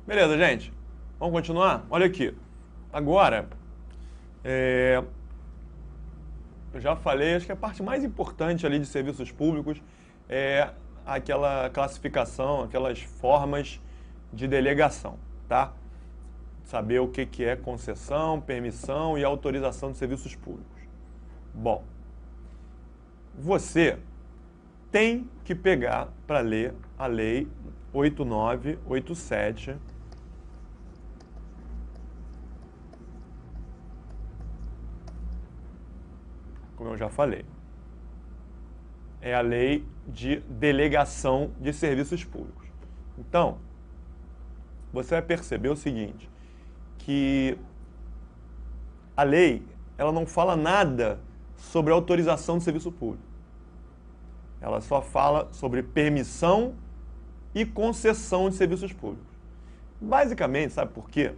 Beleza, gente. Vamos continuar? Olha aqui. Agora, eu já falei, acho que a parte mais importante ali de serviços públicos é aquela classificação, aquelas formas de delegação, tá? Saber o que é concessão, permissão e autorização de serviços públicos. Bom, você tem que pegar para ler a Lei 8987, como eu já falei. É a Lei de Delegação de Serviços Públicos. Então, você vai perceber o seguinte, que a lei, ela não fala nada sobre autorização de serviço público. Ela só fala sobre permissão e concessão de serviços públicos. Basicamente, sabe por quê?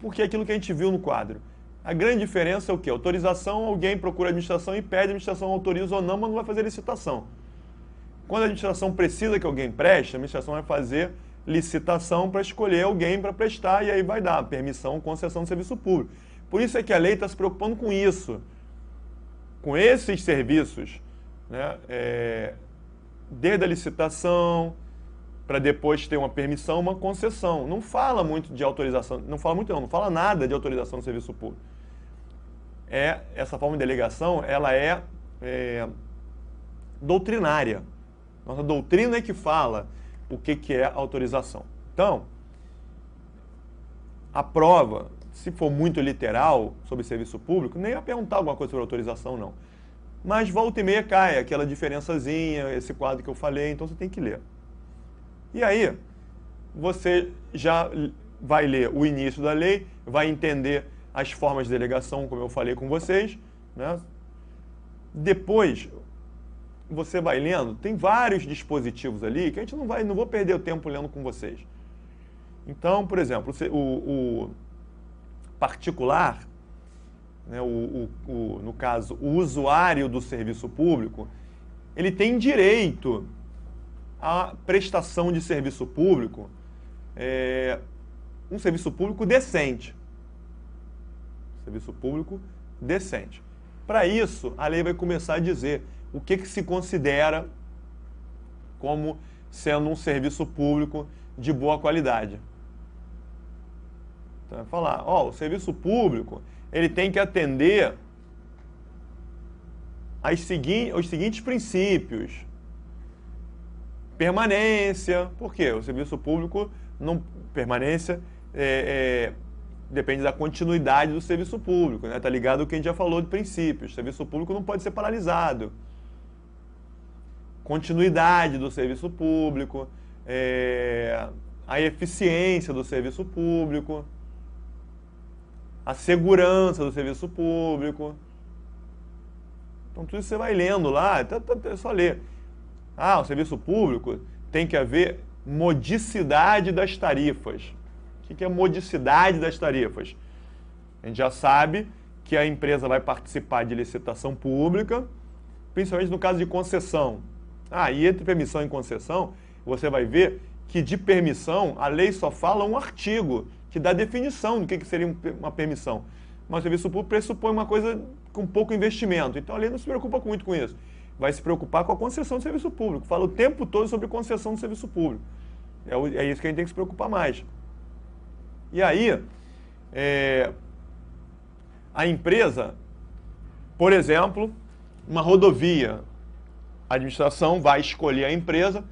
Porque é aquilo que a gente viu no quadro. A grande diferença é o quê? Autorização, alguém procura a administração e pede, a administração autoriza ou não, mas não vai fazer licitação. Quando a administração precisa que alguém preste, a administração vai fazer licitação para escolher alguém para prestar e aí vai dar permissão, concessão de serviço público. Por isso é que a lei está se preocupando com isso, com esses serviços, né? Desde a licitação, para depois ter uma permissão, uma concessão. Não fala muito de autorização, não fala nada de autorização de serviço público. Essa forma de delegação, ela é doutrinária. Nossa doutrina é que fala o que é autorização. Então, a prova, se for muito literal sobre serviço público, nem vai perguntar alguma coisa sobre autorização, não. Mas volta e meia cai aquela diferençazinha, esse quadro que eu falei, então você tem que ler. E aí, você já vai ler o início da lei, vai entender as formas de delegação, como eu falei com vocês, né? Depois, você vai lendo, tem vários dispositivos ali que a gente não vou perder o tempo lendo com vocês. Então, por exemplo, o particular, né, no caso, o usuário do serviço público, ele tem direito à prestação de serviço público, um serviço público decente. Serviço público decente. Para isso, a lei vai começar a dizer o que se considera como sendo um serviço público de boa qualidade. Então, vai falar, o serviço público, ele tem que atender os seguintes princípios. Permanência, por quê? O serviço público, permanência depende da continuidade do serviço público, né? Tá ligado ao que a gente já falou de princípios. O serviço público não pode ser paralisado. Continuidade do serviço público, a eficiência do serviço público, a segurança do serviço público. Então tudo isso você vai lendo lá, é só ler. O serviço público tem que haver modicidade das tarifas. O que é modicidade das tarifas? A gente já sabe que a empresa vai participar de licitação pública, principalmente no caso de concessão. E entre permissão e concessão, você vai ver que de permissão, a lei só fala um artigo que dá definição do que seria uma permissão. Mas o serviço público pressupõe uma coisa com pouco investimento. Então a lei não se preocupa muito com isso. Vai se preocupar com a concessão de serviço público. Fala o tempo todo sobre concessão de serviço público. É isso que a gente tem que se preocupar mais. E aí, a empresa, por exemplo, uma rodovia, a administração vai escolher a empresa,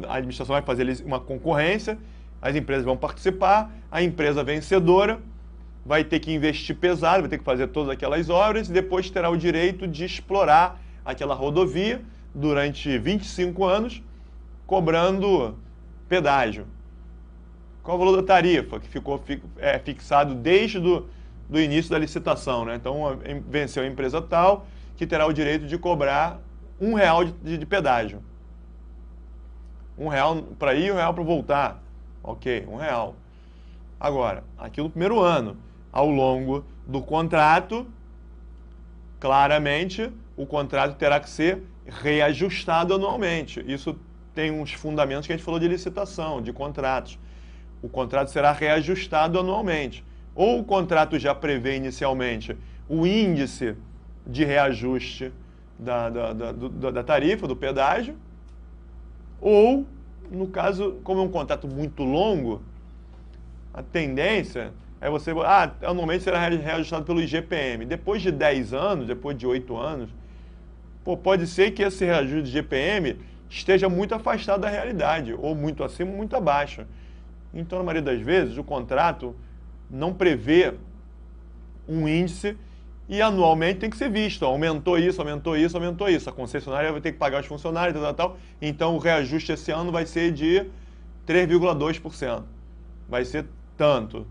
a administração vai fazer uma concorrência, as empresas vão participar, a empresa vencedora vai ter que investir pesado, vai ter que fazer todas aquelas obras e depois terá o direito de explorar aquela rodovia durante 25 anos, cobrando pedágio. Qual o valor da tarifa que ficou fixado desde do início da licitação, né? Então, venceu a empresa tal, que terá o direito de cobrar R$1 de pedágio. R$1 para ir e R$1 para voltar. Ok, R$1. Agora, aqui no primeiro ano, ao longo do contrato, claramente, o contrato terá que ser reajustado anualmente. Isso tem uns fundamentos que a gente falou de licitação, de contratos. o contrato será reajustado anualmente. Ou o contrato já prevê inicialmente o índice de reajuste da tarifa, do pedágio, ou, no caso, como é um contrato muito longo, a tendência é você... anualmente será reajustado pelo IGPM. Depois de 10 anos, depois de 8 anos, pode ser que esse reajuste de IGPM esteja muito afastado da realidade, ou muito acima, ou muito abaixo. Então, na maioria das vezes, o contrato não prevê um índice e anualmente tem que ser visto. Aumentou isso, aumentou isso, aumentou isso. A concessionária vai ter que pagar os funcionários, tal. Então, o reajuste esse ano vai ser de 3,2%. Vai ser tanto.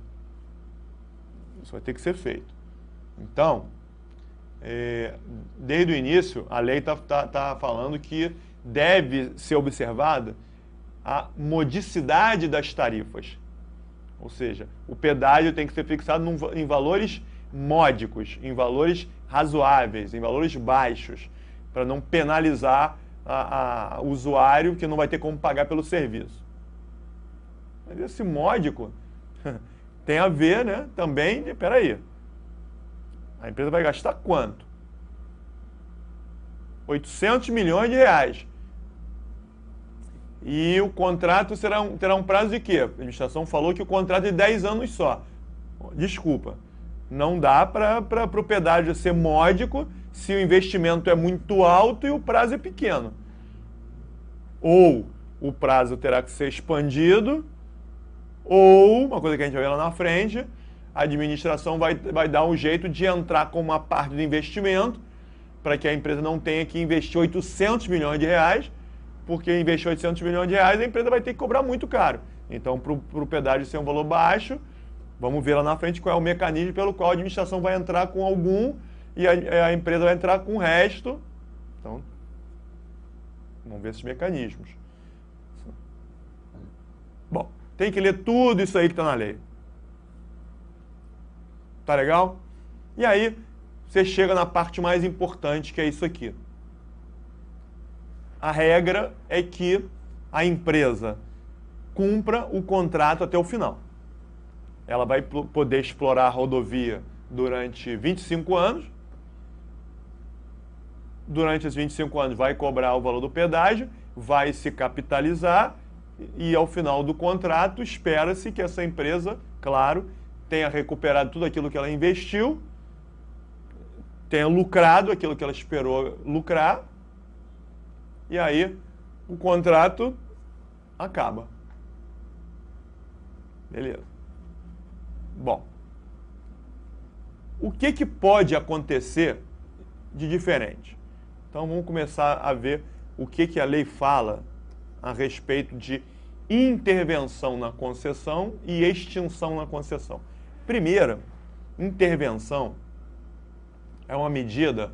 Isso vai ter que ser feito. Então, desde o início, a lei está falando que deve ser observada a modicidade das tarifas. Ou seja, o pedágio tem que ser fixado em valores módicos, em valores razoáveis, em valores baixos, para não penalizar o usuário que não vai ter como pagar pelo serviço. Mas esse módico tem a ver, né, também, peraí, a empresa vai gastar quanto? 800 milhões de reais. E o contrato terá um prazo de quê? A administração falou que o contrato é de 10 anos só. Desculpa, não dá para o pedágio ser módico se o investimento é muito alto e o prazo é pequeno. Ou o prazo terá que ser expandido, ou, uma coisa que a gente vai ver lá na frente, a administração vai dar um jeito de entrar com uma parte do investimento para que a empresa não tenha que investir 800 milhões de reais, porque investir 800 milhões de reais, a empresa vai ter que cobrar muito caro. Então, para o pedágio ser um valor baixo, vamos ver lá na frente qual é o mecanismo pelo qual a administração vai entrar com algum e a empresa vai entrar com o resto. Então, vamos ver esses mecanismos. Bom, tem que ler tudo isso aí que está na lei. Tá legal? E aí, você chega na parte mais importante, que é isso aqui. A regra é que a empresa cumpra o contrato até o final. Ela vai poder explorar a rodovia durante 25 anos. Durante esses 25 anos vai cobrar o valor do pedágio, vai se capitalizar e ao final do contrato espera-se que essa empresa, claro, tenha recuperado tudo aquilo que ela investiu, tenha lucrado aquilo que ela esperou lucrar, e aí o contrato acaba. Beleza. Bom, o que pode acontecer de diferente? Então vamos começar a ver o que a lei fala a respeito de intervenção na concessão e extinção na concessão. Primeira, intervenção é uma medida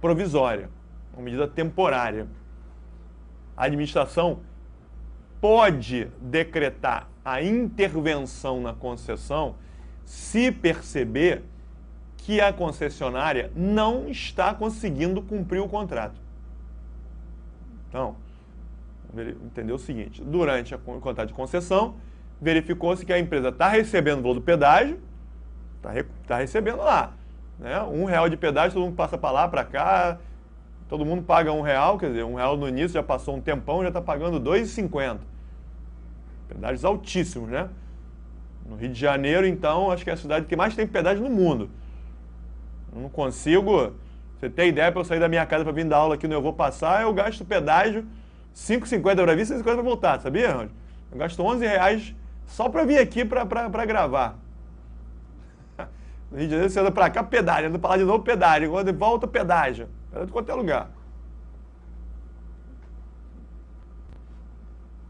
provisória, uma medida temporária. A administração pode decretar a intervenção na concessão se perceber que a concessionária não está conseguindo cumprir o contrato. Então, entendeu o seguinte, durante o contrato de concessão, verificou-se que a empresa está recebendo o valor do pedágio, está recebendo lá, né? R$1 de pedágio, todo mundo passa para lá, para cá, todo mundo paga R$1, quer dizer, R$1 no início, já passou um tempão, já está pagando R$2,50. Pedágios altíssimos, né? No Rio de Janeiro, então, acho que é a cidade que mais tem pedágio no mundo. Eu não consigo, você tem ideia, para eu sair da minha casa para vir dar aula aqui no Eu Vou Passar, eu gasto pedágio R$5,50 para vir, R$5,50 para voltar, sabia, Rônio? Eu gasto R$11 só para vir aqui para gravar. No Rio de Janeiro, você anda para cá, pedágio, anda para lá de novo, pedágio, quando volta, pedágio. Anda de qualquer lugar.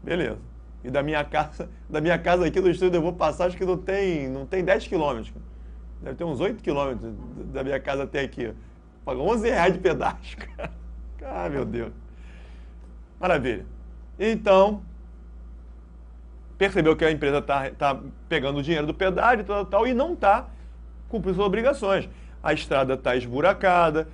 Beleza. E da minha casa aqui do estúdio Eu Vou Passar, acho que não tem 10 quilômetros. Deve ter uns 8 quilômetros da minha casa até aqui. Paga R$11 de pedágio, cara. Ah, meu Deus. Maravilha. Então, percebeu que a empresa tá pegando o dinheiro do pedágio e tal, e não está cumprindo suas obrigações. A estrada está esburacada,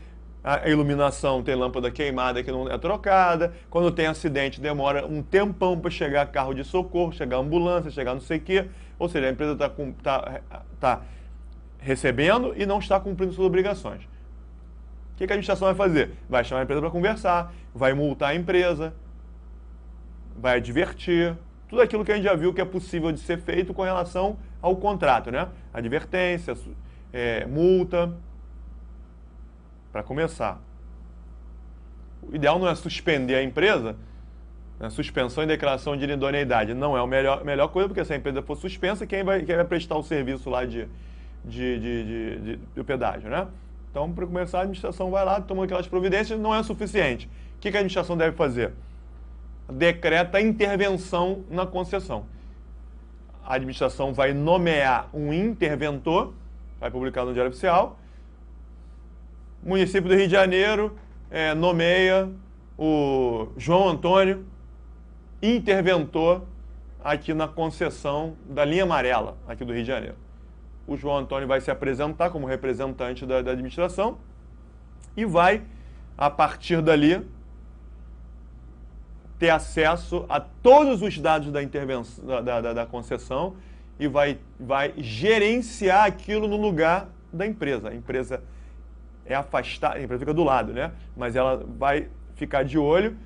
A iluminação tem lâmpada queimada que não é trocada. Quando tem acidente, demora um tempão para chegar carro de socorro, chegar ambulância, chegar não sei o quê. Ou seja, a empresa tá recebendo e não está cumprindo suas obrigações. O que a administração vai fazer? Vai chamar a empresa para conversar, vai multar a empresa, vai advertir. Tudo aquilo que a gente já viu que é possível de ser feito com relação ao contrato, né? Advertência, multa. Para começar, o ideal não é suspender a empresa, né? Suspensão e declaração de idoneidade não é a melhor coisa, porque se a empresa for suspensa, quem vai prestar o serviço lá de pedágio, né? Então, para começar, a administração vai lá, toma aquelas providências, não é suficiente. O que a administração deve fazer? Decreta intervenção na concessão. A administração vai nomear um interventor, vai publicar no Diário Oficial. O município do Rio de Janeiro nomeia o João Antônio interventor aqui na concessão da linha amarela aqui do Rio de Janeiro. O João Antônio vai se apresentar como representante da administração e vai, a partir dali, ter acesso a todos os dados da intervenção da concessão e vai gerenciar aquilo no lugar da empresa. A empresa é afastada, a empresa fica do lado, né? Mas ela vai ficar de olho.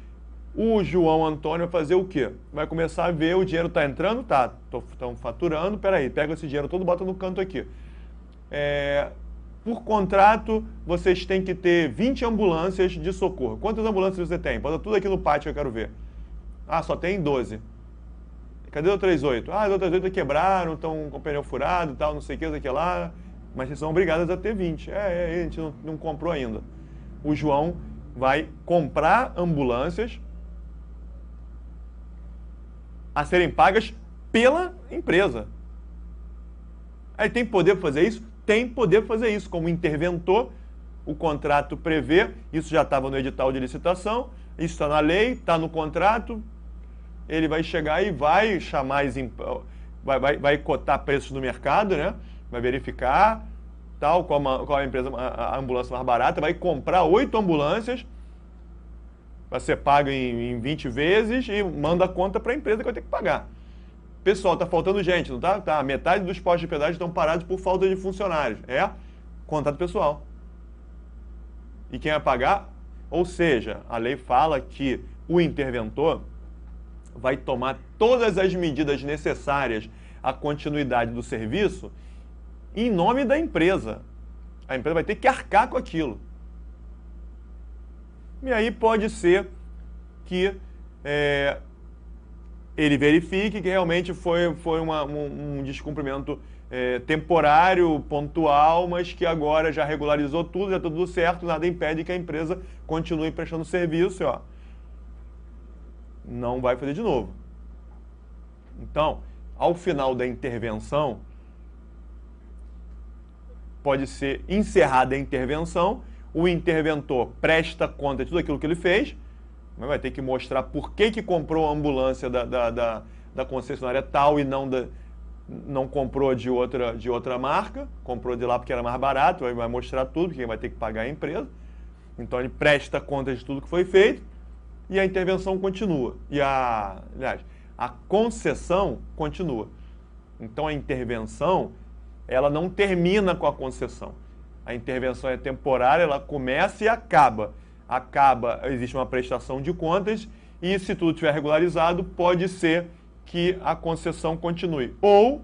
O João Antônio vai fazer o quê? Vai começar a ver, o dinheiro está entrando? Tá, estão faturando, peraí, pega esse dinheiro todo e bota no canto aqui. Por contrato, vocês têm que ter 20 ambulâncias de socorro. Quantas ambulâncias você tem? Bota tudo aqui no pátio que eu quero ver. Ah, só tem 12. Cadê o 38? Ah, os outros 8 quebraram, estão com o pneu furado e tal, não sei o que, isso aqui lá. Mas vocês são obrigadas a ter 20. A gente não comprou ainda. O João vai comprar ambulâncias a serem pagas pela empresa. Aí tem poder para fazer isso? Tem poder para fazer isso. Como interventor, o contrato prevê, isso já estava no edital de licitação, isso está na lei, está no contrato, ele vai chegar e vai chamar, vai cotar preços no mercado, né? Vai verificar qual a empresa, a ambulância mais barata, vai comprar 8 ambulâncias, vai ser pago em 20 vezes e manda a conta para a empresa que vai ter que pagar. Pessoal, está faltando gente, não tá? Tá, metade dos postos de pedágio estão parados por falta de funcionários. Contrato pessoal. E quem vai pagar? Ou seja, a lei fala que o interventor vai tomar todas as medidas necessárias à continuidade do serviço em nome da empresa. A empresa vai ter que arcar com aquilo. E aí pode ser que ele verifique que realmente foi um descumprimento temporário, pontual, mas que agora já regularizou tudo, já está tudo certo, nada impede que a empresa continue prestando serviço, não vai fazer de novo. Então, ao final da intervenção, pode ser encerrada a intervenção, o interventor presta conta de tudo aquilo que ele fez, vai ter que mostrar por que comprou a ambulância da concessionária tal e não comprou de outra marca, comprou de lá porque era mais barato, vai mostrar tudo, porque vai ter que pagar a empresa. Então ele presta conta de tudo que foi feito e a intervenção continua. Aliás, a concessão continua. Então a intervenção, ela não termina com a concessão. A intervenção é temporária, ela começa e acaba. Existe uma prestação de contas e, se tudo estiver regularizado, pode ser que a concessão continue. Ou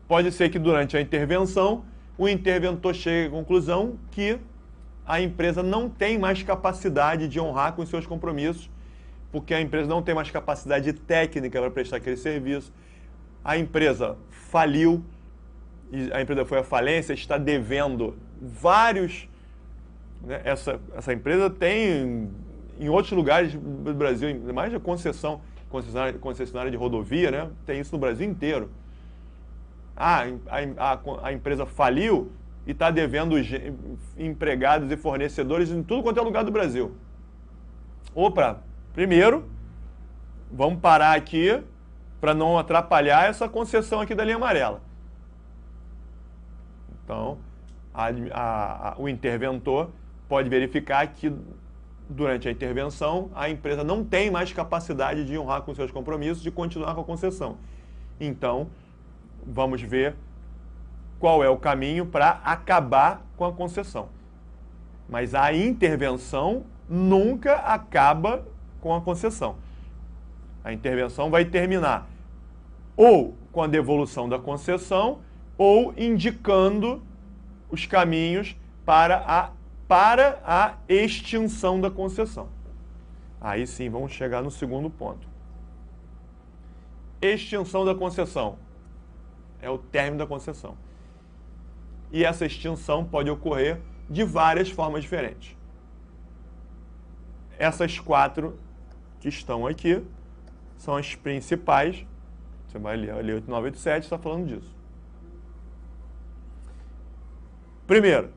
pode ser que durante a intervenção o interventor chegue à conclusão que a empresa não tem mais capacidade de honrar com os seus compromissos, porque a empresa não tem mais capacidade técnica para prestar aquele serviço. A empresa faliu, a empresa foi à falência, está devendo vários... Essa empresa tem em outros lugares do Brasil, mais de concessionária de rodovia, né? Tem isso no Brasil inteiro. A empresa faliu e está devendo empregados e fornecedores em tudo quanto é lugar do Brasil. Primeiro, vamos parar aqui para não atrapalhar essa concessão aqui da linha amarela. Então, o interventor pode verificar que durante a intervenção a empresa não tem mais capacidade de honrar com seus compromissos, de continuar com a concessão. Então, vamos ver qual é o caminho para acabar com a concessão. Mas a intervenção nunca acaba com a concessão. A intervenção vai terminar ou com a devolução da concessão ou indicando os caminhos para a extinção da concessão. Aí sim, vamos chegar no segundo ponto. Extinção da concessão é o término da concessão. E essa extinção pode ocorrer de várias formas diferentes. Essas 4 que estão aqui são as principais. Você vai ler a Lei 8987, está falando disso. Primeiro,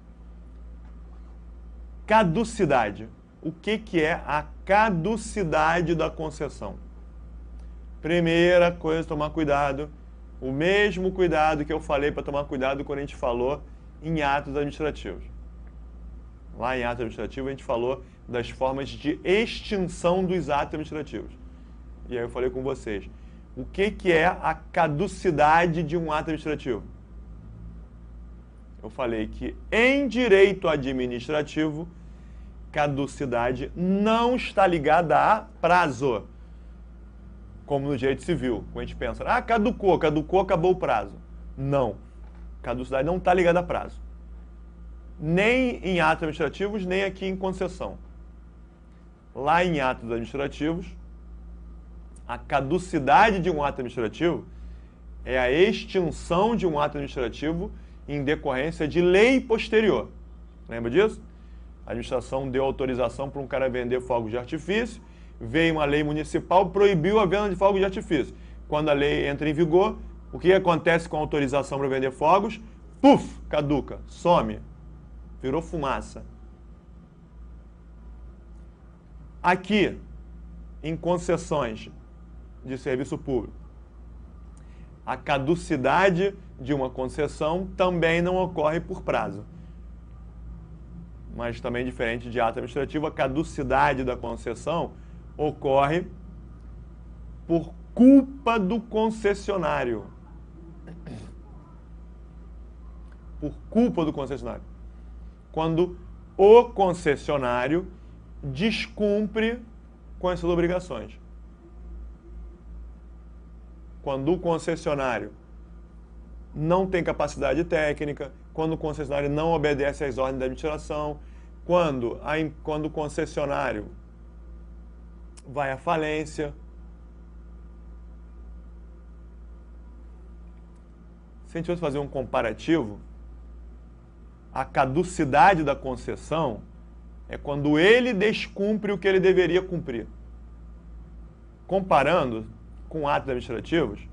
caducidade. O que é a caducidade da concessão? Primeira coisa, tomar cuidado. O mesmo cuidado que eu falei para tomar cuidado quando a gente falou em atos administrativos. Lá em atos administrativos a gente falou das formas de extinção dos atos administrativos. E aí eu falei com vocês, o que é a caducidade de um ato administrativo? Eu falei que em direito administrativo, caducidade não está ligada a prazo. Como no direito civil, quando a gente pensa, caducou, acabou o prazo. Não. Caducidade não está ligada a prazo. Nem em atos administrativos, nem aqui em concessão. Lá em atos administrativos, a caducidade de um ato administrativo é a extinção de um ato administrativo em decorrência de lei posterior. Lembra disso? A administração deu autorização para um cara vender fogos de artifício, veio uma lei municipal, proibiu a venda de fogos de artifício. Quando a lei entra em vigor, o que acontece com a autorização para vender fogos? Puf, caduca, some, virou fumaça. Aqui, em concessões de serviço público, a caducidade de uma concessão também não ocorre por prazo. Mas também diferente de ato administrativo, a caducidade da concessão ocorre por culpa do concessionário. Por culpa do concessionário. Quando o concessionário descumpre com as suas obrigações. Quando o concessionário não tem capacidade técnica, quando o concessionário não obedece às ordens da administração, quando o concessionário vai à falência. Se a gente fosse fazer um comparativo, a caducidade da concessão é quando ele descumpre o que ele deveria cumprir. Comparando com atos administrativos,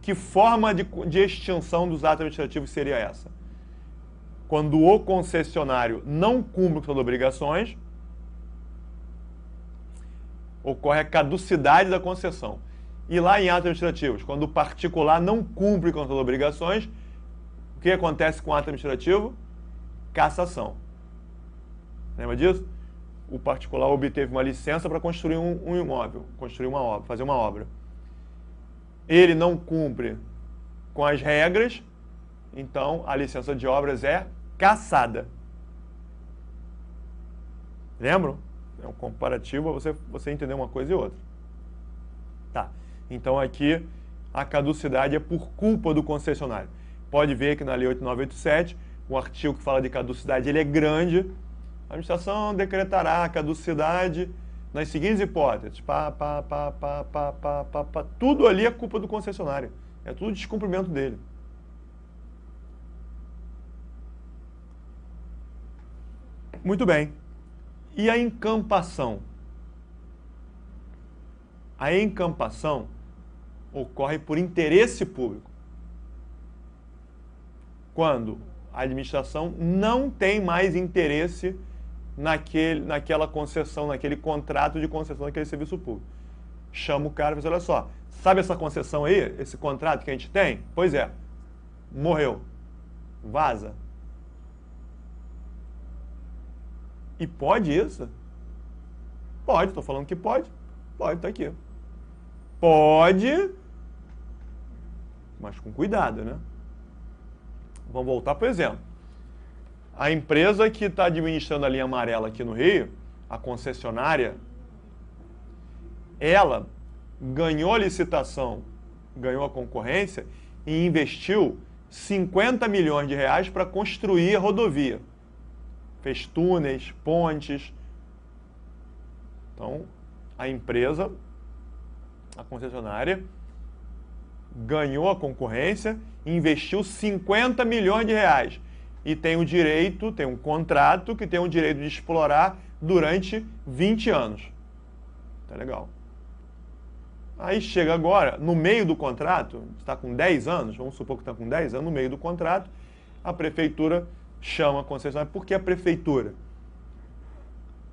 que forma de extinção dos atos administrativos seria essa? Quando o concessionário não cumpre com suas obrigações, ocorre a caducidade da concessão. E lá em atos administrativos, quando o particular não cumpre com suas obrigações, o que acontece com o ato administrativo? Cassação. Lembra disso? O particular obteve uma licença para construir um imóvel, construir uma obra, fazer uma obra. Ele não cumpre com as regras, então a licença de obras é cassada. Lembram? É um comparativo para você entender uma coisa e outra. Tá. Então aqui a caducidade é por culpa do concessionário. Pode ver que na Lei 8987, o artigo que fala de caducidade ele é grande. A administração decretará a caducidade nas seguintes hipóteses. Tudo ali é culpa do concessionário. É tudo descumprimento dele. Muito bem. E a encampação? A encampação ocorre por interesse público. Quando a administração não tem mais interesse naquela concessão, naquele contrato de concessão daquele serviço público. Chama o cara e diz, olha só, sabe essa concessão aí, esse contrato que a gente tem? Pois é, morreu, vaza. E pode isso? Pode, estou falando que pode. Pode, tá aqui. Pode, mas com cuidado, né? Vamos voltar para o exemplo. A empresa que está administrando a linha amarela aqui no Rio, a concessionária, ela ganhou a licitação, ganhou a concorrência e investiu 50 milhões de reais para construir a rodovia. Fez túneis, pontes. Então, a empresa, a concessionária, ganhou a concorrência e investiu 50 milhões de reais. E tem o direito, tem um contrato que tem o direito de explorar durante 20 anos. Tá legal. Aí chega agora, no meio do contrato, está com 10 anos, vamos supor que está com 10 anos, no meio do contrato, a prefeitura chama a concessionária. Por que a prefeitura?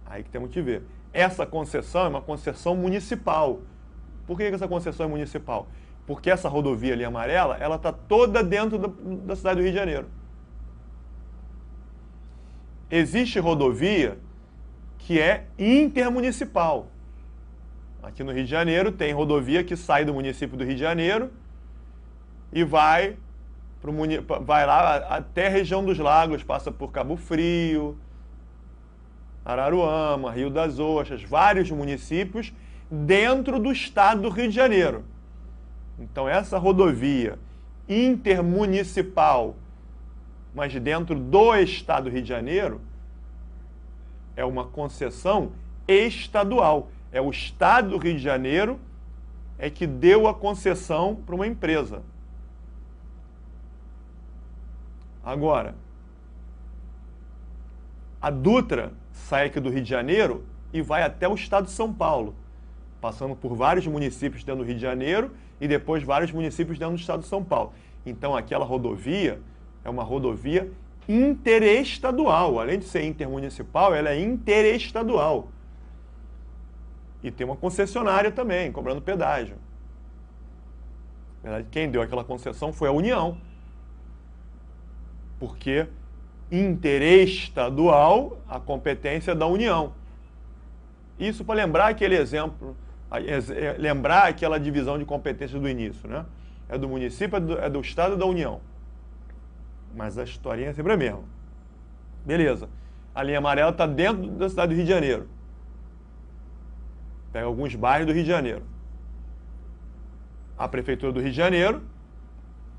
Aí que temos que ver. Essa concessão é uma concessão municipal. Por que essa concessão é municipal? Porque essa rodovia ali amarela, ela está toda dentro da cidade do Rio de Janeiro. Existe rodovia que é intermunicipal. Aqui no Rio de Janeiro tem rodovia que sai do município do Rio de Janeiro e vai lá até a região dos lagos, passa por Cabo Frio, Araruama, Rio das Ostras, vários municípios dentro do estado do Rio de Janeiro. Então essa rodovia intermunicipal, mas dentro do estado do Rio de Janeiro, é uma concessão estadual. É o estado do Rio de Janeiro é que deu a concessão para uma empresa. Agora, a Dutra sai aqui do Rio de Janeiro e vai até o estado de São Paulo, passando por vários municípios dentro do Rio de Janeiro e depois vários municípios dentro do estado de São Paulo. Então aquela rodovia é uma rodovia interestadual. Além de ser intermunicipal, ela é interestadual. E tem uma concessionária também, cobrando pedágio. Na verdade, quem deu aquela concessão foi a União. Porque interestadual, a competência é da União. Isso para lembrar aquele exemplo, lembrar aquela divisão de competências do início, né? É do município, é do estado e da União. Mas a historinha é sempre a mesma. Beleza. A linha amarela está dentro da cidade do Rio de Janeiro. Pega alguns bairros do Rio de Janeiro. A prefeitura do Rio de Janeiro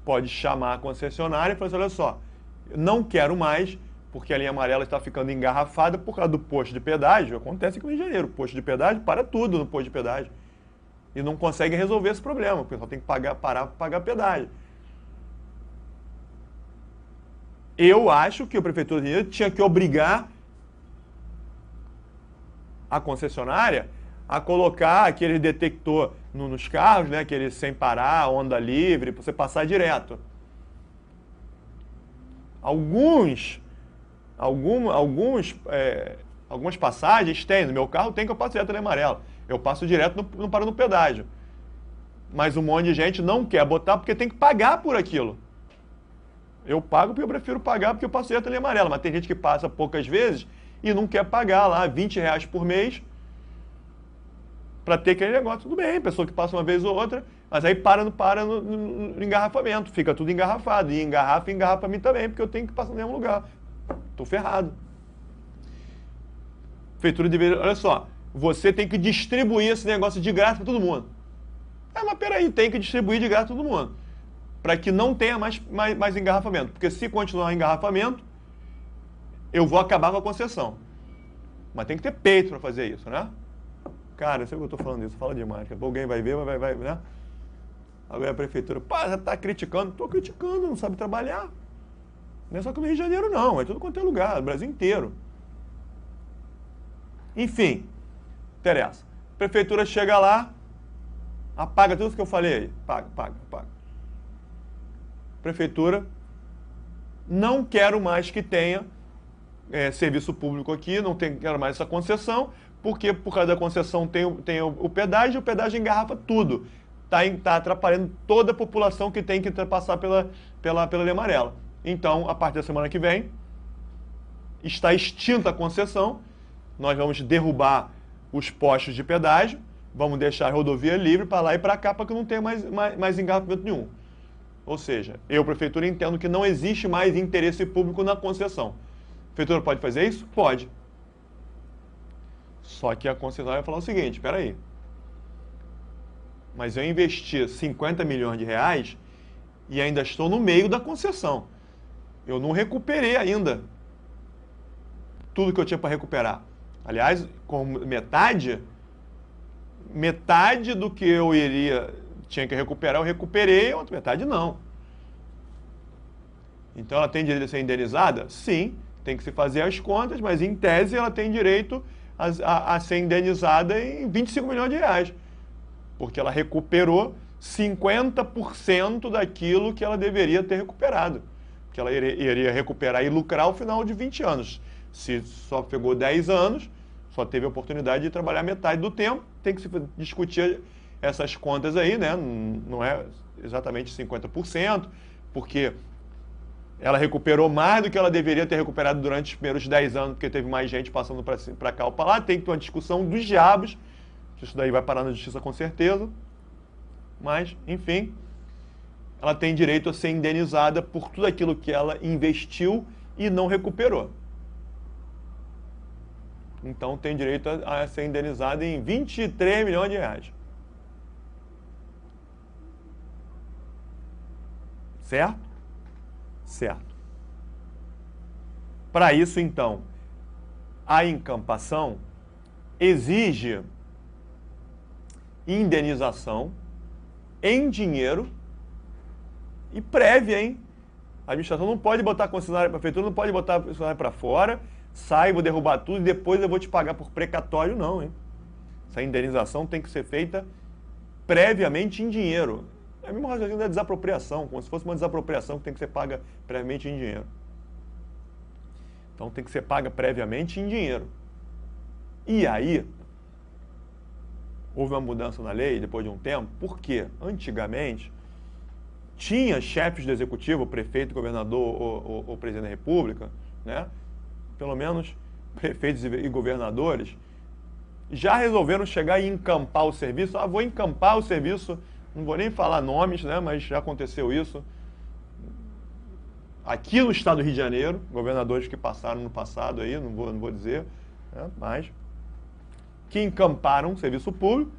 pode chamar a concessionária e falar assim, olha só, eu não quero mais, porque a linha amarela está ficando engarrafada por causa do posto de pedágio. Acontece aqui no Rio de Janeiro. O posto de pedágio para tudo no posto de pedágio. E não consegue resolver esse problema. O pessoal tem que parar para pagar pedágio. Eu acho que a prefeitura do Rio de Janeiro tinha que obrigar a concessionária a colocar aquele detector nos carros, né, aquele sem parar, onda livre, para você passar direto. Algumas passagens tem. No meu carro tem que eu passo direto ali amarelo. Eu passo direto, não paro no pedágio. Mas um monte de gente não quer botar porque tem que pagar por aquilo. Eu pago porque eu prefiro pagar porque eu passo direto ali amarelo. Mas tem gente que passa poucas vezes e não quer pagar lá R$20 por mês para ter aquele negócio. Tudo bem, pessoa que passa uma vez ou outra, mas aí para no engarrafamento. Fica tudo engarrafado. E engarrafa a mim também, porque eu tenho que passar no mesmo lugar. Estou ferrado. Prefeitura deveria... Olha só, você tem que distribuir esse negócio de graça para todo mundo. Mas peraí, tem que distribuir de graça para todo mundo. Para que não tenha mais engarrafamento. Porque se continuar engarrafamento, eu vou acabar com a concessão. Mas tem que ter peito para fazer isso, né? Cara, eu sei que eu estou falando isso, fala demais. Alguém vai ver, vai, né? Agora a prefeitura, pá, já está criticando. Estou criticando, não sabe trabalhar. Não é só que no Rio de Janeiro, não. É tudo quanto é lugar, no Brasil inteiro. Enfim, interessa. A prefeitura chega lá, apaga tudo que eu falei aí. Paga. Prefeitura, não quero mais que tenha serviço público aqui, não quero mais essa concessão, porque por causa da concessão tem o pedágio engarrafa tudo. Está atrapalhando toda a população que tem que passar pela linha amarela. Então, a partir da semana que vem, está extinta a concessão nós vamos derrubar os postos de pedágio, vamos deixar a rodovia livre para lá e para cá, para que não tenha mais engarrafamento nenhum. Ou seja, eu, prefeitura, entendo que não existe mais interesse público na concessão. A prefeitura pode fazer isso? Pode. Só que a concessionária vai falar o seguinte, espera aí, mas eu investi 50 milhões de reais e ainda estou no meio da concessão. Eu não recuperei ainda tudo que eu tinha para recuperar. Aliás, com metade do que eu tinha que recuperar, eu recuperei, a outra metade não. Então ela tem direito a ser indenizada? Sim, tem que se fazer as contas, mas em tese ela tem direito a ser indenizada em 25 milhões de reais. Porque ela recuperou 50% daquilo que ela deveria ter recuperado. Que ela iria recuperar e lucrar ao final de 20 anos. Se só pegou 10 anos, só teve a oportunidade de trabalhar metade do tempo, tem que se discutir essas contas aí, né? Não é exatamente 50%, porque ela recuperou mais do que ela deveria ter recuperado durante os primeiros 10 anos, porque teve mais gente passando para cá ou para lá. Tem que ter uma discussão dos diabos, isso daí vai parar na justiça com certeza. Mas, enfim, ela tem direito a ser indenizada por tudo aquilo que ela investiu e não recuperou. Então tem direito a ser indenizada em 23 milhões de reais. Certo? Certo. Para isso, então, a encampação exige indenização em dinheiro e prévia, hein? A administração não pode botar a concessionária, a prefeitura não pode botar a concessionária para fora, sai, vou derrubar tudo e depois eu vou te pagar por precatório, não, hein? Essa indenização tem que ser feita previamente em dinheiro. É o mesmo raciocínio da desapropriação, como se fosse uma desapropriação que tem que ser paga previamente em dinheiro. Então tem que ser paga previamente em dinheiro. E aí, houve uma mudança na lei depois de um tempo, porque antigamente tinha chefes do executivo, prefeito, governador ou presidente da República, né? Pelo menos prefeitos e governadores, já resolveram chegar e encampar o serviço. Ah, vou encampar o serviço, não vou nem falar nomes, né? Mas já aconteceu isso. Aqui no estado do Rio de Janeiro, governadores que passaram no passado aí, não vou dizer, né? Mas que encamparam o serviço público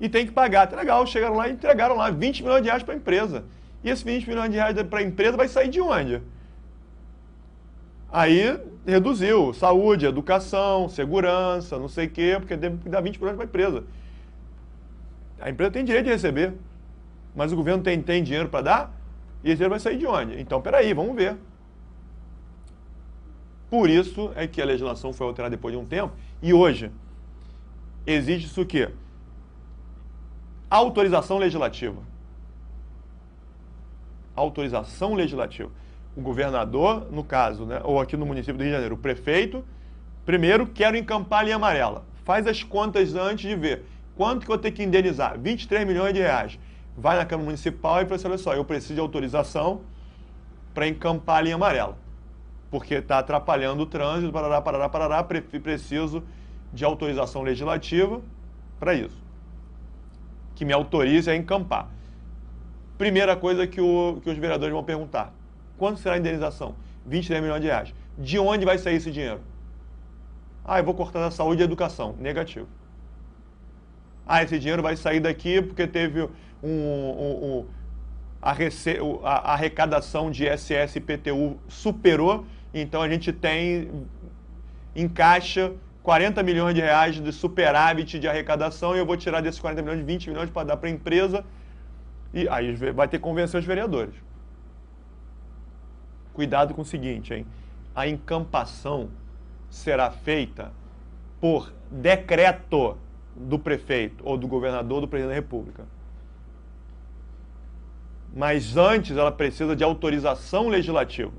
e tem que pagar. Tá legal, chegaram lá e entregaram lá 20 milhões de reais para a empresa. E esses 20 milhões de reais para a empresa vai sair de onde? Aí reduziu saúde, educação, segurança, não sei o quê, porque deve dar 20 milhões para a empresa. A empresa tem direito de receber, mas o governo tem dinheiro para dar e esse dinheiro vai sair de onde? Então, peraí, vamos ver. Por isso é que a legislação foi alterada depois de um tempo e hoje existe isso o quê? Autorização legislativa. Autorização legislativa. O governador, no caso, né, ou aqui no município do Rio de Janeiro, o prefeito, primeiro, quero encampar a linha amarela. Faz as contas antes de ver. Quanto que eu vou ter que indenizar? 23 milhões de reais. Vai na Câmara Municipal e fala assim, olha só, eu preciso de autorização para encampar a linha amarela. Porque está atrapalhando o trânsito, parará, preciso de autorização legislativa para isso. Que me autorize a encampar. Primeira coisa que os vereadores vão perguntar. Quanto será a indenização? 23 milhões de reais. De onde vai sair esse dinheiro? Ah, eu vou cortar da saúde e educação. Negativo. Ah, esse dinheiro vai sair daqui porque teve a arrecadação de ISS e IPTU superou, então a gente tem em caixa 40 milhões de reais de superávit de arrecadação e eu vou tirar desses 40 milhões, 20 milhões para dar para a empresa e aí vai ter que convencer os vereadores. Cuidado com o seguinte, hein? A encampação será feita por decreto do prefeito ou do governador ou do presidente da República. Mas antes ela precisa de autorização legislativa.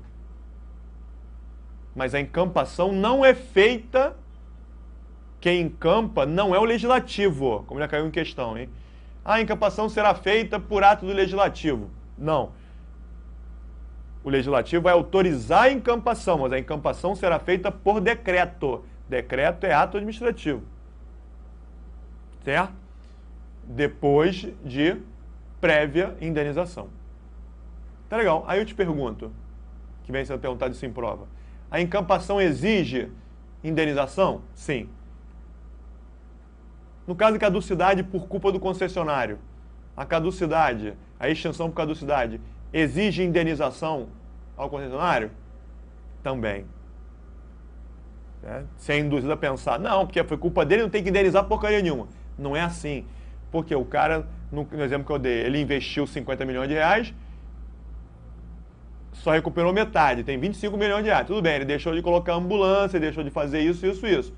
Mas a encampação não é feita, quem encampa não é o legislativo, como já caiu em questão, hein? A encampação será feita por ato do legislativo. Não. O legislativo vai autorizar a encampação, mas a encampação será feita por decreto. Decreto é ato administrativo. Certo? Depois de prévia indenização. Tá legal. Aí eu te pergunto, que vem sendo perguntado isso em prova. A encampação exige indenização? Sim. No caso de caducidade por culpa do concessionário, a caducidade, a extinção por caducidade, exige indenização ao concessionário? Também. Ser induzido a pensar, não, porque foi culpa dele, não tem que indenizar porcaria nenhuma. Não é assim. Porque o cara, no exemplo que eu dei, ele investiu 50 milhões de reais, só recuperou metade, tem 25 milhões de reais. Tudo bem, ele deixou de colocar ambulância, deixou de fazer isso.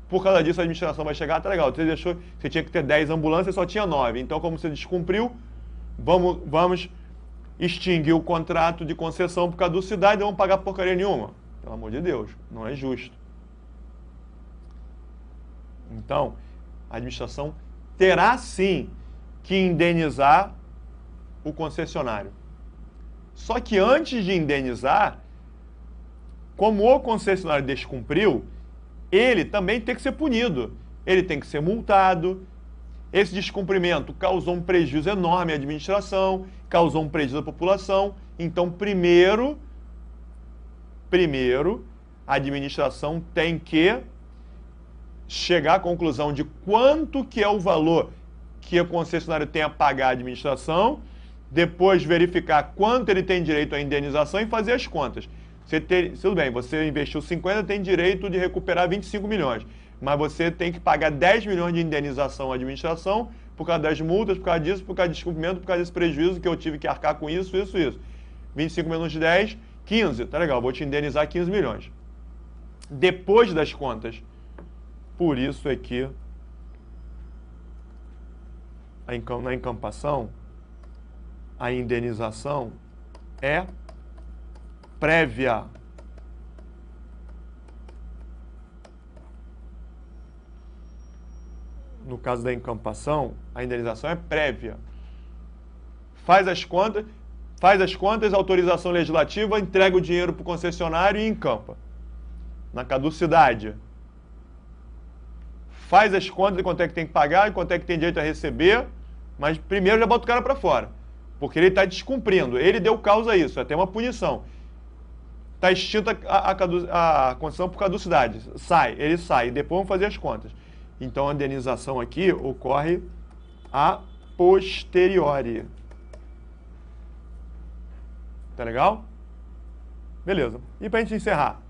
Por causa disso, a administração vai chegar, tá legal. Você tinha que ter 10 ambulâncias, só tinha 9. Então, como você descumpriu, vamos extinguir o contrato de concessão por caducidade e não vamos pagar porcaria nenhuma. Pelo amor de Deus, não é justo. Então, a administração terá sim que indenizar o concessionário. Só que antes de indenizar, como o concessionário descumpriu, ele também tem que ser punido. Ele tem que ser multado. Esse descumprimento causou um prejuízo enorme à administração, causou um prejuízo à população. Então, primeiro, a administração tem que chegar à conclusão de quanto que é o valor que o concessionário tem a pagar à administração, depois verificar quanto ele tem direito à indenização e fazer as contas. Tudo bem, você investiu 50, tem direito de recuperar 25 milhões, mas você tem que pagar 10 milhões de indenização à administração por causa das multas, por causa disso, por causa do descumprimento, por causa desse prejuízo que eu tive que arcar com isso. 25 menos 10, 15. Tá legal, vou te indenizar 15 milhões. Depois das contas. Por isso é que na encampação, a indenização é prévia. No caso da encampação, a indenização é prévia. Faz as contas, autorização legislativa, entrega o dinheiro para o concessionário e encampa. Na caducidade, faz as contas de quanto é que tem que pagar, quanto é que tem direito a receber, mas primeiro já bota o cara para fora, porque ele está descumprindo, ele deu causa a isso, até uma punição. Está extinta a concessão por caducidade, ele sai, depois vamos fazer as contas. Então a indenização aqui ocorre a posteriori. Tá legal? Beleza. E para a gente encerrar,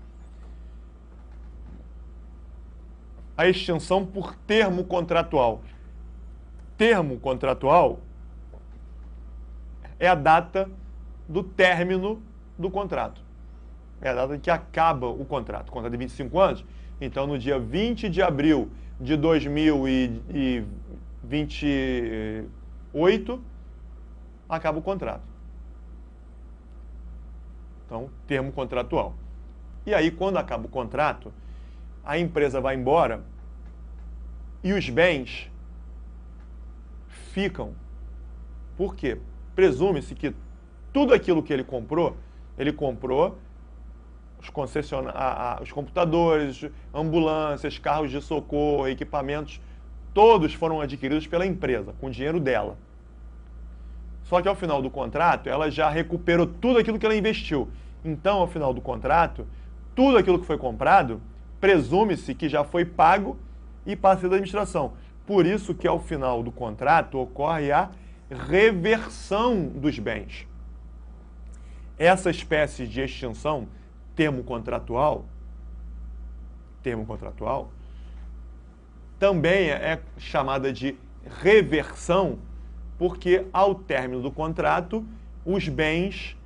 a extinção por termo contratual. Termo contratual é a data do término do contrato. É a data em que acaba o contrato. O contrato de 25 anos. Então, no dia 20 de abril de 2028, acaba o contrato. Então, termo contratual. E aí, quando acaba o contrato, a empresa vai embora e os bens ficam. Por quê? Presume-se que tudo aquilo que ele comprou os computadores, ambulâncias, carros de socorro, equipamentos, todos foram adquiridos pela empresa, com o dinheiro dela. Só que ao final do contrato, ela já recuperou tudo aquilo que ela investiu. Então, ao final do contrato, tudo aquilo que foi comprado, presume-se que já foi pago e passa da administração. Por isso que ao final do contrato ocorre a reversão dos bens. Essa espécie de extinção, termo contratual, também é chamada de reversão, porque ao término do contrato, os bens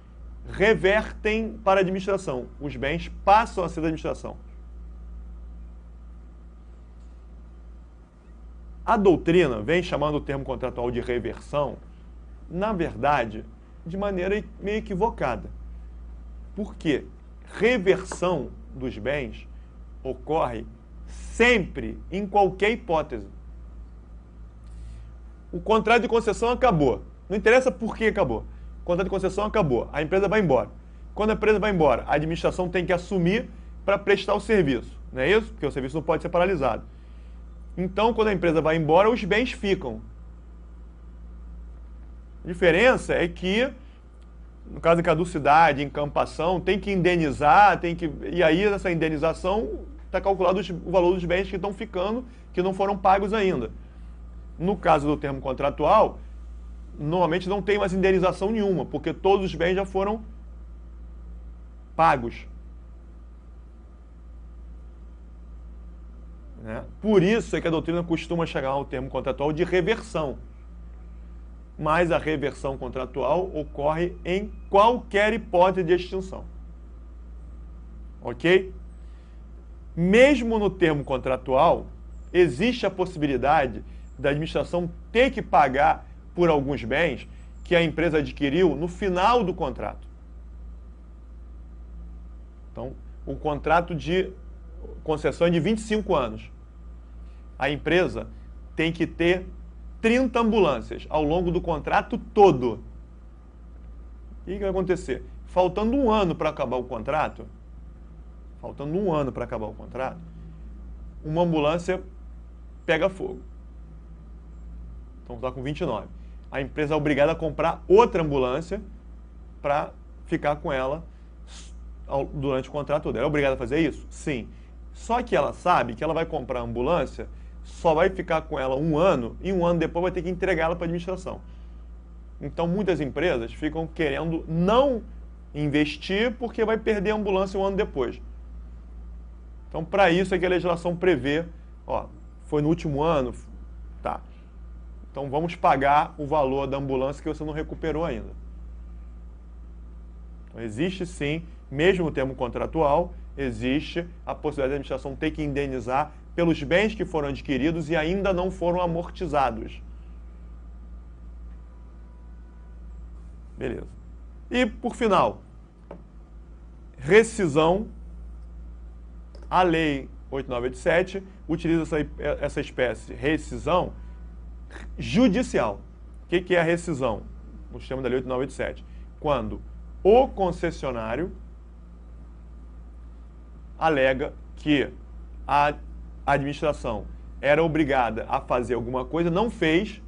revertem para a administração. Os bens passam a ser da administração. A doutrina vem chamando o termo contratual de reversão, na verdade, de maneira meio equivocada. Por quê? Reversão dos bens ocorre sempre, em qualquer hipótese. O contrato de concessão acabou. Não interessa por que acabou. O contrato de concessão acabou. A empresa vai embora. Quando a empresa vai embora, a administração tem que assumir para prestar o serviço. Não é isso? Porque o serviço não pode ser paralisado. Então, quando a empresa vai embora, os bens ficam. A diferença é que, no caso de caducidade, encampação, tem que indenizar, e aí essa indenização está calculado o valor dos bens que estão ficando, que não foram pagos ainda. No caso do termo contratual, normalmente não tem mais indenização nenhuma, porque todos os bens já foram pagos. Né? Por isso é que a doutrina costuma chamar o termo contratual de reversão. Mas a reversão contratual ocorre em qualquer hipótese de extinção. Ok? Mesmo no termo contratual, existe a possibilidade da administração ter que pagar por alguns bens que a empresa adquiriu no final do contrato. Então, o contrato de concessão é de 25 anos. A empresa tem que ter 30 ambulâncias ao longo do contrato todo. E o que vai acontecer? Faltando um ano para acabar o contrato, uma ambulância pega fogo. Então está com 29. A empresa é obrigada a comprar outra ambulância para ficar com ela durante o contrato todo. Ela é obrigada a fazer isso? Sim. Só que ela sabe que ela vai comprar a ambulância, só vai ficar com ela um ano, e um ano depois vai ter que entregar ela para a administração. Então muitas empresas ficam querendo não investir porque vai perder a ambulância um ano depois. Então para isso é que a legislação prevê, foi no último ano, tá. Então vamos pagar o valor da ambulância que você não recuperou ainda. Então, existe sim, mesmo no termo contratual, existe a possibilidade da administração ter que indenizar pelos bens que foram adquiridos e ainda não foram amortizados. Beleza. E, por final, rescisão. A Lei 8987 utiliza essa espécie, rescisão judicial. O que é a rescisão? No sistema da Lei 8987. Quando o concessionário alega que a administração era obrigada a fazer alguma coisa, não fez,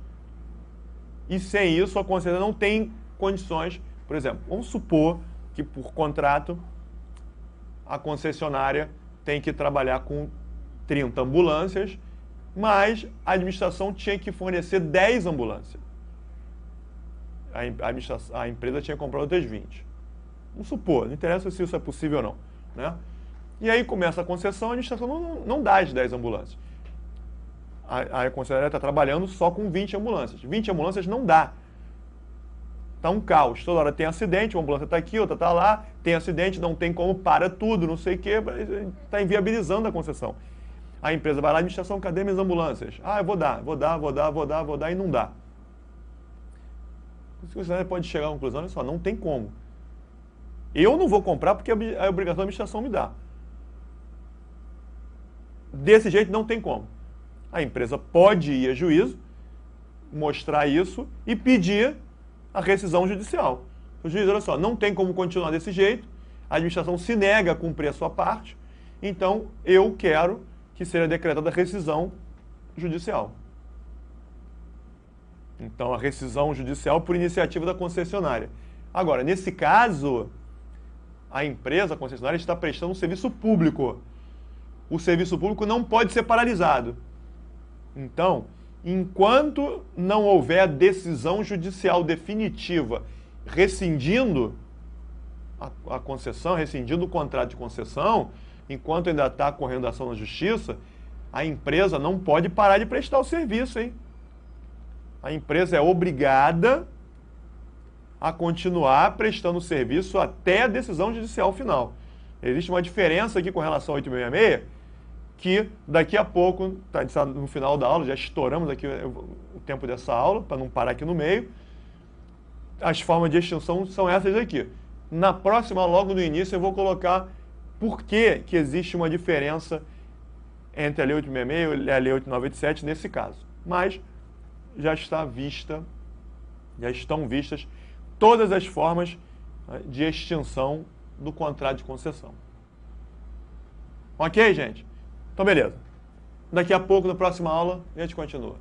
e sem isso a concessionária não tem condições. Por exemplo, vamos supor que por contrato a concessionária tem que trabalhar com 30 ambulâncias, mas a administração tinha que fornecer 10 ambulâncias. A empresa tinha comprado outras 20. Vamos supor, não interessa se isso é possível ou não, né? E aí começa a concessão, a administração não dá as 10 ambulâncias. A concessionária está trabalhando só com 20 ambulâncias. 20 ambulâncias não dá. Está um caos. Toda hora tem acidente, uma ambulância está aqui, outra está lá, tem acidente, não tem como, para tudo, não sei o quê, está inviabilizando a concessão. A empresa vai lá, a administração, cadê minhas ambulâncias? Eu vou dar, e não dá. A concessionária pode chegar à conclusão, olha só, não tem como. Eu não vou comprar porque a obrigação da administração me dá. Desse jeito não tem como. A empresa pode ir a juízo, mostrar isso e pedir a rescisão judicial. O juiz, olha só, não tem como continuar desse jeito, a administração se nega a cumprir a sua parte, então eu quero que seja decretada a rescisão judicial. Então, a rescisão judicial por iniciativa da concessionária. Agora, nesse caso, a empresa, a concessionária, está prestando um serviço público. O serviço público não pode ser paralisado. Então, enquanto não houver decisão judicial definitiva rescindindo a concessão, rescindindo o contrato de concessão, enquanto ainda está correndo ação na justiça, a empresa não pode parar de prestar o serviço, hein? A empresa é obrigada a continuar prestando o serviço até a decisão judicial final. Existe uma diferença aqui com relação ao 866, que daqui a pouco, está no final da aula, já estouramos aqui o tempo dessa aula, para não parar aqui no meio. As formas de extinção são essas aqui. Na próxima, logo no início, eu vou colocar por que existe uma diferença entre a Lei 866 e a Lei 8987 nesse caso. Mas já estão vistas todas as formas de extinção do contrato de concessão. Ok, gente? Então, beleza. Daqui a pouco, na próxima aula, a gente continua.